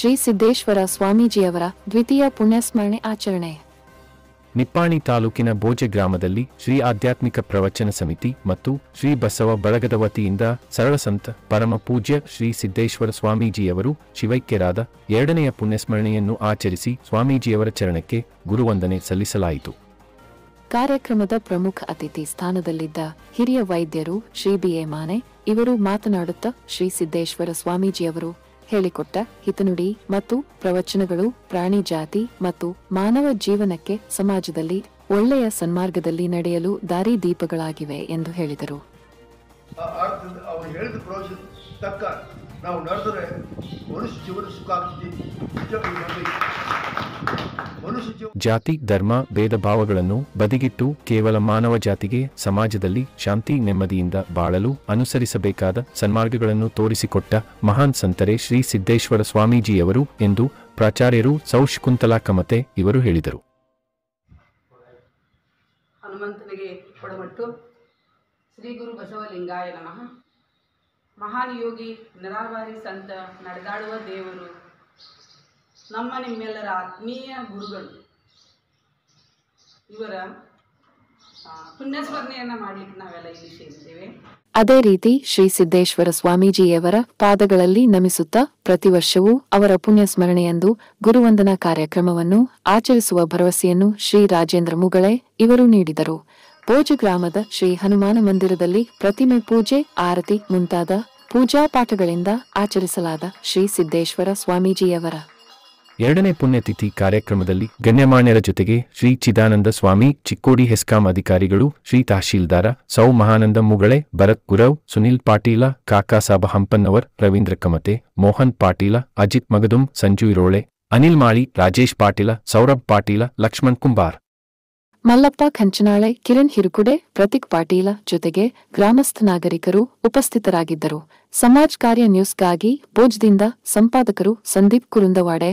ಶ್ರೀ ಸಿದ್ದೇಶ್ವರ ಸ್ವಾಮೀಜಿಯವರ ದ್ವಿತೀಯ ಪುಣ್ಯಸ್ಮರಣೆ ಆಚರಣೆ. ನಿಪ್ಪಾಣಿ ತಾಲೂಕಿನ ಬೋಜೆ ಗ್ರಾಮದಲ್ಲಿ ಶ್ರೀ ಆಧ್ಯಾತ್ಮಿಕ ಪ್ರವಚನ ಸಮಿತಿ ಮತ್ತು ಶ್ರೀ ಬಸವ ಬಳಗದ ವತಿಯಿಂದ ಸರಳಸಂತ ಪರಮ ಪೂಜ್ಯ ಶ್ರೀ ಸಿದ್ದೇಶ್ವರ ಸ್ವಾಮೀಜಿಯವರು ಶಿವೈಕ್ಯರಾದ 2ನೇ ಪುಣ್ಯಸ್ಮರಣೆಯನ್ನು ಆಚರಿಸಿ ಸ್ವಾಮೀಜಿಯವರ ಚರಣಕ್ಕೆ ಗುರುವಂದನೆ ಸಲ್ಲಿಸಲಾಯಿತು. ಕಾರ್ಯಕ್ರಮದ ಪ್ರಮುಖ ಅತಿಥಿ ಸ್ಥಾನದಲ್ಲಿದ್ದ ಹಿರಿಯ ವೈದ್ಯರು ಶ್ರೀ ಬಿ.ಎ. ಮಾನೆ ಇವರು ಮಾತನಾಡುತ್ತಾ ಶ್ರೀ ಸಿದ್ದೇಶ್ವರ ಸ್ವಾಮೀಜಿಯವರು ಹೇಳಿಕೊಟ್ಟ ಹಿತನುಡಿ ಮತ್ತು ಪ್ರವಚನಗಳು ಪ್ರಾಣಿ ಜಾತಿ ಮತ್ತು ಮಾನವ ಜೀವನಕ್ಕೆ ಸಮಾಜದಲ್ಲಿ ಒಳ್ಳೆಯ ಸನ್ಮಾರ್ಗದಲ್ಲಿ ನಡೆಯಲು ದಾರಿದೀಪಗಳಾಗಿವೆ ಎಂದು ಹೇಳಿದರು. ಜಾತಿ ಧರ್ಮ ಭೇದ ಭಾವಗಳನ್ನು ಬದಿಗಿಟ್ಟು ಕೇವಲ ಮಾನವ ಜಾತಿಗೆ ಸಮಾಜದಲ್ಲಿ ಶಾಂತಿ ನೆಮ್ಮದಿಯಿಂದ ಬಾಳಲು ಅನುಸರಿಸಬೇಕಾದ ಸನ್ಮಾರ್ಗಗಳನ್ನು ತೋರಿಸಿಕೊಟ್ಟ ಮಹಾನ್ ಸಂತರೇ ಶ್ರೀ ಸಿದ್ದೇಶ್ವರ ಸ್ವಾಮೀಜಿಯವರು ಎಂದು ಪ್ರಾಚಾರ್ಯರು ಸೌಶಕುಂತಲಾ ಕಮತೆ ಇವರು ಹೇಳಿದರು. ಹನುಮಂತನಿಗೆ ಕೊಡಮಟ್ಟು ಶ್ರೀ ಗುರು ಬಸವಲಿಂಗಾಯ ನಮಃ. ಮಹಾನ್ ಯೋಗಿ ನಿರಾವಾರಿ ಸಂತ ನಡೆದಾಡುವ ದೇವರು ನಮ್ಮ ನಿಮ್ಮೆಲ್ಲರ ಆತ್ಮೀಯ ಗುರುಗಳು ಇವರ ಪುಣ್ಯಸ್ಮರಣೆಯನ್ನ ಮಾಡಲಿಕ್ಕೆ ನಾವೆಲ್ಲ ಇಲ್ಲಿ ಸೇರಿದ್ದೇವೆ. ಅದೇ ರೀತಿ ಶ್ರೀ ಸಿದ್ದೇಶ್ವರ ಸ್ವಾಮೀಜಿಯವರ ಪಾದಗಳಲ್ಲಿ ನಮಿಸುತ್ತಾ ಪ್ರತಿ ವರ್ಷವೂ ಅವರ ಪುಣ್ಯಸ್ಮರಣೆಯಂದು ಗುರುವಂದನಾ ಕಾರ್ಯಕ್ರಮವನ್ನು ಆಚರಿಸುವ ಭರವಸೆಯನ್ನು ಶ್ರೀ ರಾಜೇಂದ್ರ ಮುಗಳೆ ಇವರು ನೀಡಿದರು. ಬೋಜೆ ಗ್ರಾಮದ ಶ್ರೀ ಹನುಮಾನ ಮಂದಿರದಲ್ಲಿ ಪ್ರತಿಮೆ ಪೂಜೆ ಆರತಿ ಮುಂತಾದ ಪೂಜಾ ಪಾಠಗಳಿಂದ ಆಚರಿಸಲಾದ ಶ್ರೀ ಸಿದ್ದೇಶ್ವರ ಸ್ವಾಮೀಜಿಯವರ 2ನೇ ಪುಣ್ಯತಿಥಿ ಕಾರ್ಯಕ್ರಮದಲ್ಲಿ ಗಣ್ಯಮಾನ್ಯರ ಜೊತೆಗೆ ಶ್ರೀ ಚಿದಾನಂದ ಸ್ವಾಮಿ ಚಿಕ್ಕೋಡಿ ಹೆಸ್ಕಾಂ ಅಧಿಕಾರಿಗಳು, ಶ್ರೀ ತಹಶೀಲ್ದಾರ ಸೌ ಮಹಾನಂದ ಮುಗಳೆ, ಭರತ್ ಗುರವ್, ಸುನಿಲ್ ಪಾಟೀಲ, ಕಾಕಾಸಾಬ ಹಂಪನ್ನವರ್, ರವೀಂದ್ರ ಕಮತೆ, ಮೋಹನ್ ಪಾಟೀಲ, ಅಜಿತ್ ಮಗದುಂ, ಸಂಜು ಇರೋಳೆ, ಅನಿಲ್ ಮಾಳಿ, ರಾಜೇಶ್ ಪಾಟೀಲ, ಸೌರಭ್ ಪಾಟೀಲ, ಲಕ್ಷ್ಮಣ್ ಕುಂಬಾರ್, ಮಲ್ಲಪ್ಪ ಕಂಚನಾಳೆ, ಕಿರಣ್ ಹಿರುಕುಡೆ, ಪ್ರತೀಕ್ ಪಾಟೀಲ ಜೊತೆಗೆ ಗ್ರಾಮಸ್ಥ ನಾಗರಿಕರು ಉಪಸ್ಥಿತರಾಗಿದ್ದರು. ಸಮಾಜ ಕಾರ್ಯ ನ್ಯೂಸ್ಗಾಗಿ ಬೋಜ್ದಿಂದ ಸಂಪಾದಕರು ಸಂದೀಪ್ ಕುರುಂದವಾಡೆ.